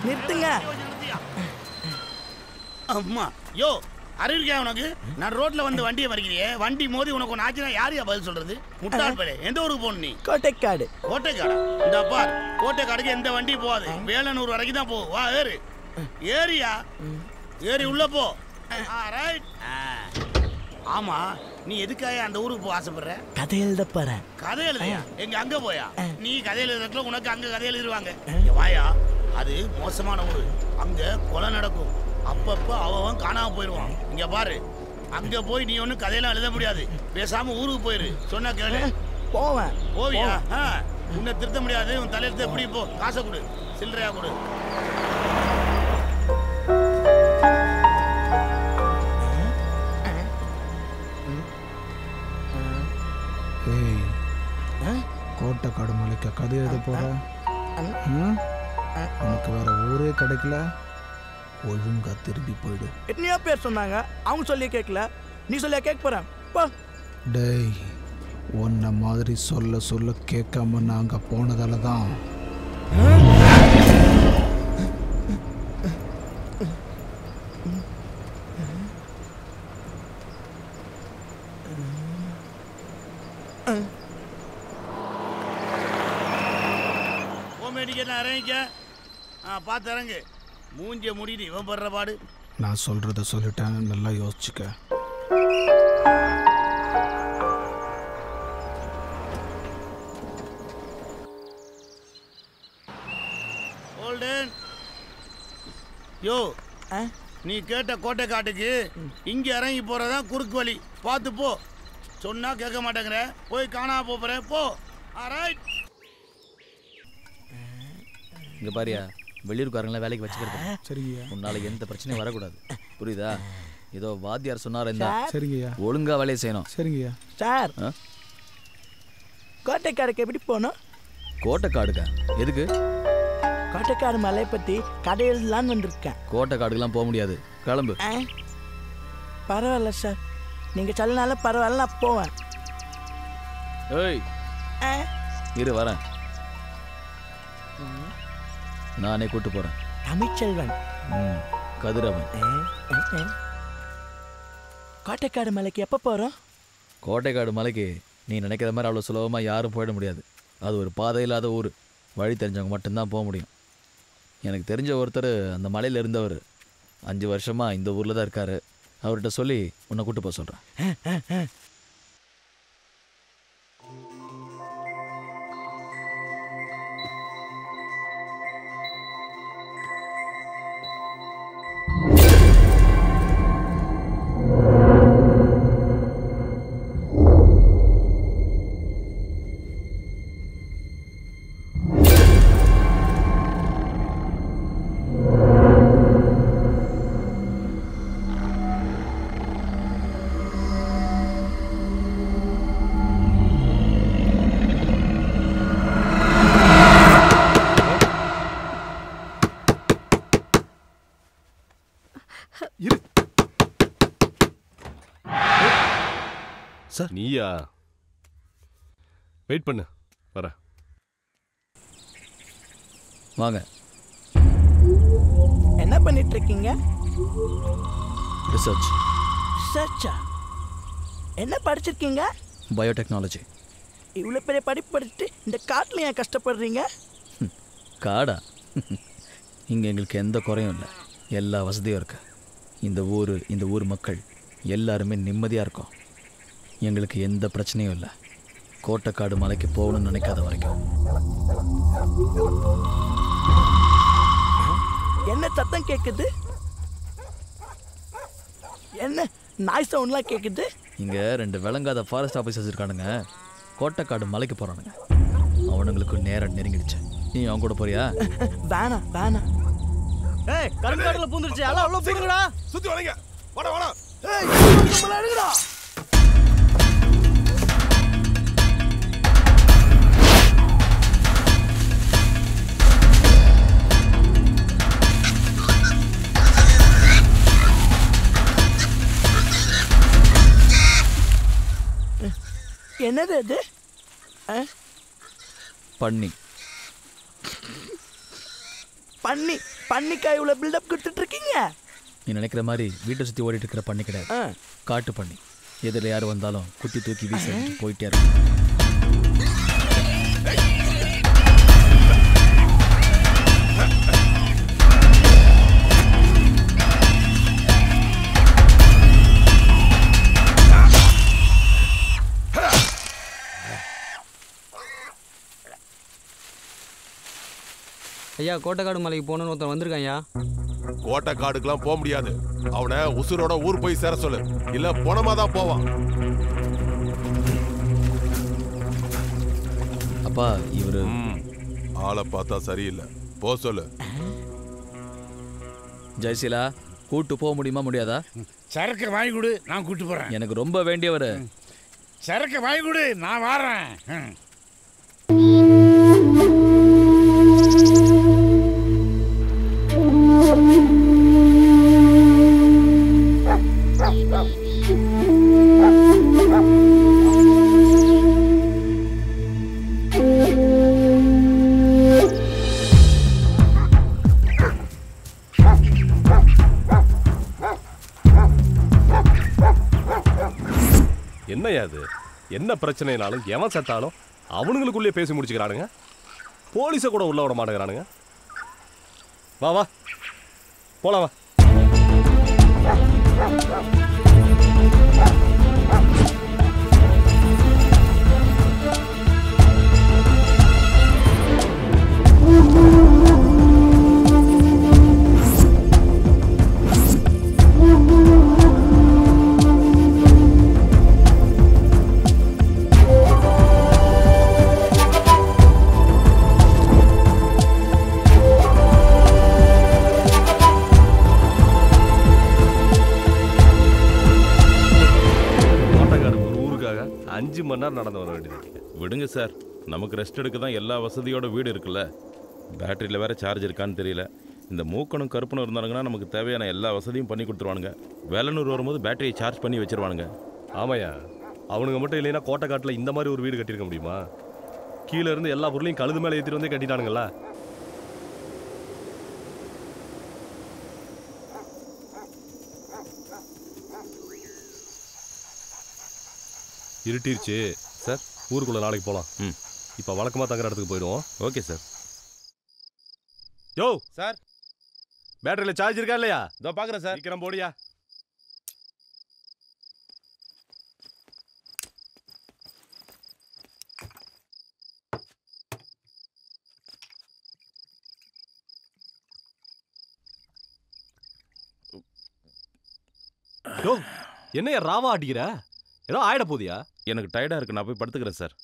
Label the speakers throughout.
Speaker 1: நிறுத்துங்க.
Speaker 2: அம்மா யோ அறிவிக்கா உனக்கு? நான் ரோட்ல வந்து வண்டியை மறிக்கிறியே, வண்டி மோதி உனக்கு ஒன்று ஆச்சுன்னா யாரையா பதில் சொல்றது? முட்டாள் பேரு. எந்த ஊருக்கு போகணும் நீ?
Speaker 1: கோட்டைக்காடு.
Speaker 2: கோட்டைக்காடா? இந்த பார், கோட்டைக்காடுக்கு எந்த வண்டி போகாது, வேலனூர் வரைக்கும் தான் போகும். வா ஏறு. ஏரியா ஏறி உள்ள போ. ரைட். ஆமா, நீ எதுக்காக அந்த ஊருக்கு போக ஆசைப்படுற?
Speaker 1: கதை எழுத போறேன்.
Speaker 2: கதை எழுதையா? எங்க அங்க போயா? நீ கதை எழுதுறதுல உனக்கு அங்க கதை எழுதிருவாங்க. வாயா, அது மோசமான ஊரு. அங்க கொலை நடக்கும். அப்பப்ப அவன் காணாம போயிடுவான். இங்க பாரு, அங்க போய் நீ ஒன்னும் கதையெல்லாம் எழுத முடியாது. பேசாம ஊருக்கு போயிரு. சொன்னா கேளு.
Speaker 1: போவேன்.
Speaker 2: போவியா? உன்னை திருத்த முடியாது. உன் தலையெழுத்து எப்படி? போ, காசை கொடு, சில்லறையா கொடு.
Speaker 3: கோட்டைக்காடு மலைக்கு கதை எழுத போற? உனக்கு வேற ஊரே கிடைக்கல, ஒழுங்கா திரும்பி போயிடு.
Speaker 1: எத்தனையோ பேர் சொன்னாங்க, அவங்க சொல்லியே கேட்கல. நீ சொல்லியா கேட்க போறேன்? போ.
Speaker 3: டேய், உன்ன மாதிரி சொல்ல சொல்ல கேட்காம நாங்க போனதால தான்
Speaker 2: இறங்கிக்க. பார்த்து இறங்கு. மூஞ்சிய முடிட்டு இவன் படுற பாடு.
Speaker 3: நான் சொல்றத சொல்லிட்டேன், நல்லா யோசிச்சுக்க.
Speaker 2: ஹோல்டன். யோ, நீ கேட்ட கோட்டைக்காட்டுக்கு இங்க இறங்கி போறதான் குறுக்கு வழி. பார்த்து போ. சொன்னா கேட்க மாட்டேங்கிற, போய் காணாம போற. போ. ரைட்.
Speaker 4: இங்க பாரியா, வெளியூர்காரங்கள வேலைக்கு வச்சுக்கிறது.
Speaker 3: சரிங்கய்யா.
Speaker 4: உன்னால எந்த பிரச்சனையும் வரக்கூடாது, புரியுதா? ஏதோ வாத்தியார் சொன்னார், இந்த
Speaker 3: சரிங்கய்யா,
Speaker 4: ஒழுங்கா வேலையை செய்யணும்.
Speaker 3: சரிங்கய்யா.
Speaker 1: சார், கோட்டைக்காடுக்கு எப்படி போகணும்?
Speaker 4: கோட்டைக்காடுக்கா? எதுக்கு?
Speaker 1: கோட்டைக்காடு மலையை பத்தி கதை எழுதலான்னு வந்திருக்கேன்.
Speaker 4: கோட்டைக்காடுக்கெல்லாம் போக முடியாது, கிளம்பு.
Speaker 1: பரவாயில்ல சார், நீங்க சொல்லனால பரவாயில்ல, நான் போவேன்.
Speaker 4: ஏய், இரு வரேன். நானே கூட்டு போறேன்.
Speaker 1: தமிழ்ச்செல்வன்,
Speaker 4: கதிரவன்.
Speaker 1: கோட்டைக்காடு மலைக்கு எப்ப போறோம்?
Speaker 4: கோட்டைக்காடு மலைக்கு நீ நினைக்கிற மாதிரி அவ்வளோ சுலபமா யாரும் போயிட முடியாது. அது ஒரு பாதை இல்லாத ஊர். வழி தெரிஞ்சவங்க மட்டும்தான் போக முடியும். எனக்கு தெரிஞ்ச ஒருத்தர் அந்த மலையில் இருந்தவர் 5 வருஷமா இந்த ஊரில் தான் இருக்காரு. அவர்கிட்ட சொல்லி உன்னை கூட்டு போக சொல்கிறேன்.
Speaker 5: சார், நீயா? வெயிட் பண்ணு, வர.
Speaker 4: வாங்க.
Speaker 1: என்ன பண்ணிட்டு இருக்கீங்க?
Speaker 4: ரிசர்ச்.
Speaker 1: ரிசர்ச்சா? என்ன படிச்சிருக்கீங்க?
Speaker 4: பயோடெக்னாலஜி.
Speaker 1: இவ்வளோ பெரிய படிப்பு படிச்சுட்டு இந்த காட்டில் ஏன் கஷ்டப்படுறீங்க?
Speaker 4: காடா? இங்கே எங்களுக்கு எந்த குறையும் இல்லை, எல்லா வசதியும் இருக்கு. இந்த ஊர் மக்கள் எல்லாருமே நிம்மதியாக இருக்கோம். எங்களுக்கு எந்த பிரச்சனையும் இல்லை. கோட்டைக்காடு மலைக்கு போகணும்னு நினைக்காத வரைக்கும்.
Speaker 1: என்ன சத்தம் கேட்குது? என்ன நாய் சவுண்ட்லாம் கேட்குது?
Speaker 4: இங்கே 2 விளங்காத ஃபாரஸ்ட் ஆஃபீஸர்ஸ் இருக்கானுங்க. கோட்டைக்காடு மலைக்கு போகிறானுங்க. அவனுங்களுக்கு நேரம் நெருங்கிடுச்சு. நீ அவங்க கூட போறியா?
Speaker 1: வேணாம் வேணாம்.
Speaker 6: ஏய், கருங்காடுல பூந்துருச்சு. எல்லாம் உள்ள போடுங்கடா.
Speaker 5: சுத்தி வரீங்க. வாடா வாடா.
Speaker 1: ஏய், நம்மள அழுகுடா. என்னது அது?
Speaker 4: பண்ணி.
Speaker 1: பண்ணிக்காய் இவ்வளோ பில்டப் கொடுத்துட்டு இருக்கீங்க?
Speaker 4: நீ நினைக்கிற மாதிரி வீட்டை சுற்றி ஓடிட்டு இருக்கிற பண்ணி கிடையாது. காட்டு பண்ணி. எதில் யார் வந்தாலும் குத்தி தூக்கி வீசி போயிட்டே இருக்கும்.
Speaker 6: ஐயா கோட்டைக்காடு மலைக்கு போகணுன்னு ஒருத்தன் வந்திருக்கான் ஐயா.
Speaker 5: கோட்டைக்காடுக்கெல்லாம் போக முடியாது. அவனை உசுரோட ஊர் போய் சேர சொல்லு, இல்ல போனமா தான் போவான்.
Speaker 4: அப்பா இவரு
Speaker 5: ஆளை பார்த்தா சரியில்லை, போ சொல்லு.
Speaker 4: ஜெயசீலா கூட்டு போக முடியுமா முடியாதா?
Speaker 2: சரக்கு வாங்கி கொடு, நான் கூட்டு போறேன்.
Speaker 4: எனக்கு ரொம்ப வேண்டியவர்.
Speaker 2: சரக்கு வாங்கி கொடு, நான் வாரேன்.
Speaker 5: என்னையா அது? என்ன பிரச்சனைனாலும் எவன் செத்தாலும் அவனுங்களுக்குள்ளே பேசி முடிச்சுக்கிறானுங்க. போலீஸை கூட உள்ள விட மாட்டேங்கிறானுங்க. வா வா போலாம் வா. நடந்து வர வேண்டியது.
Speaker 7: விடுங்க சார், நமக்கு ரெஸ்ட் எடுக்க தான் எல்லா வசதியோட வீடு இருக்குல்ல. பேட்டரியில் வேற சார்ஜ் இருக்கான்னு தெரியல. இந்த மூக்கணும் கருப்பனும் இருந்தானுங்கன்னா நமக்கு தேவையான எல்லா வசதியும் பண்ணி கொடுத்துருவானுங்க. வேலனூர் வரும்போது பேட்டரியை சார்ஜ் பண்ணி வச்சிருவானுங்க.
Speaker 5: ஆமாயா, அவனுங்க மட்டும் இல்லைன்னா கோட்டைக்காட்டில் இந்த மாதிரி ஒரு வீடு கட்டியிருக்க முடியுமா? கீழே இருந்து எல்லா பொருளையும் கழுது மேலே ஏற்றிட்டு வந்து கட்டிட்டானுங்களா? இருட்டிருச்சு சார், ஊருக்குள்ள நாளைக்கு போகலாம். இப்போ வழக்கமாக தங்குற இடத்துக்கு போயிடுவோம்.
Speaker 7: Okay sir.
Speaker 5: யோ சார், பேட்டரியில் சார்ஜ் இருக்கா இல்லையா?
Speaker 7: இதோ பார்க்குறேன் சார்.
Speaker 5: சீக்கிரம் போடியா. யோ என்னையா ராவா அடிக்கிற? ஏதோ ஆயிட போதியா?
Speaker 7: எனக்கு டயர்டாக இருக்கு, நான் போய் படுத்துக்கிறேன் சார்.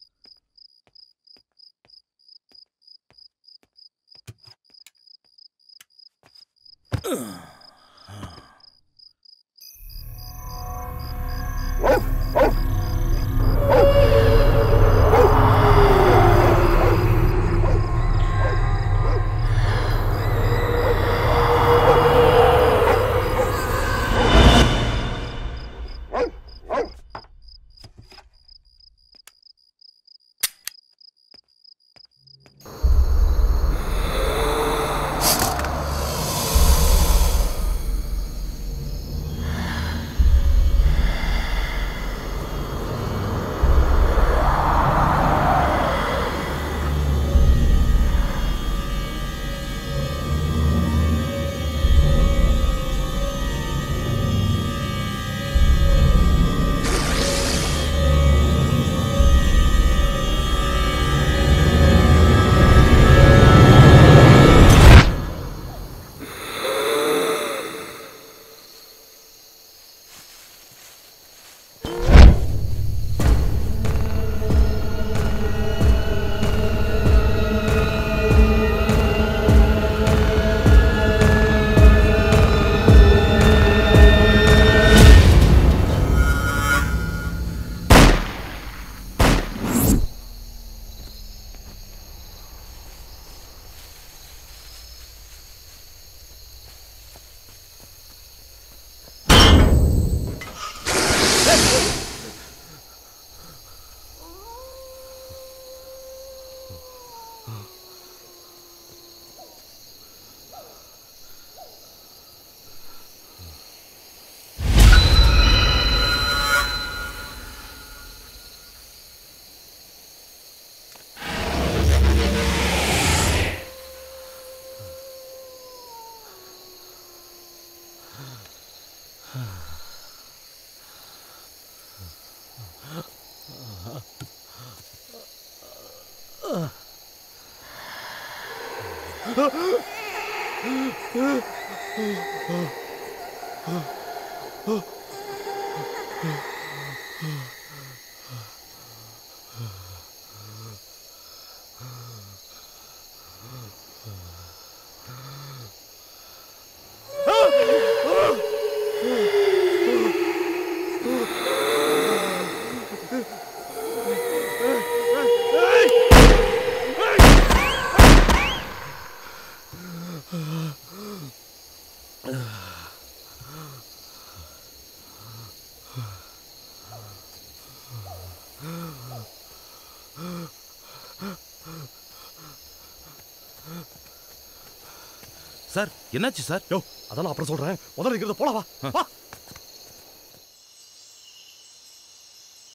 Speaker 7: சார் என்னாச்சு சார்?
Speaker 5: யோ அதெல்லாம் அப்புறம் சொல்றேன், முதல்ல இங்கிருந்து போலாம் வா.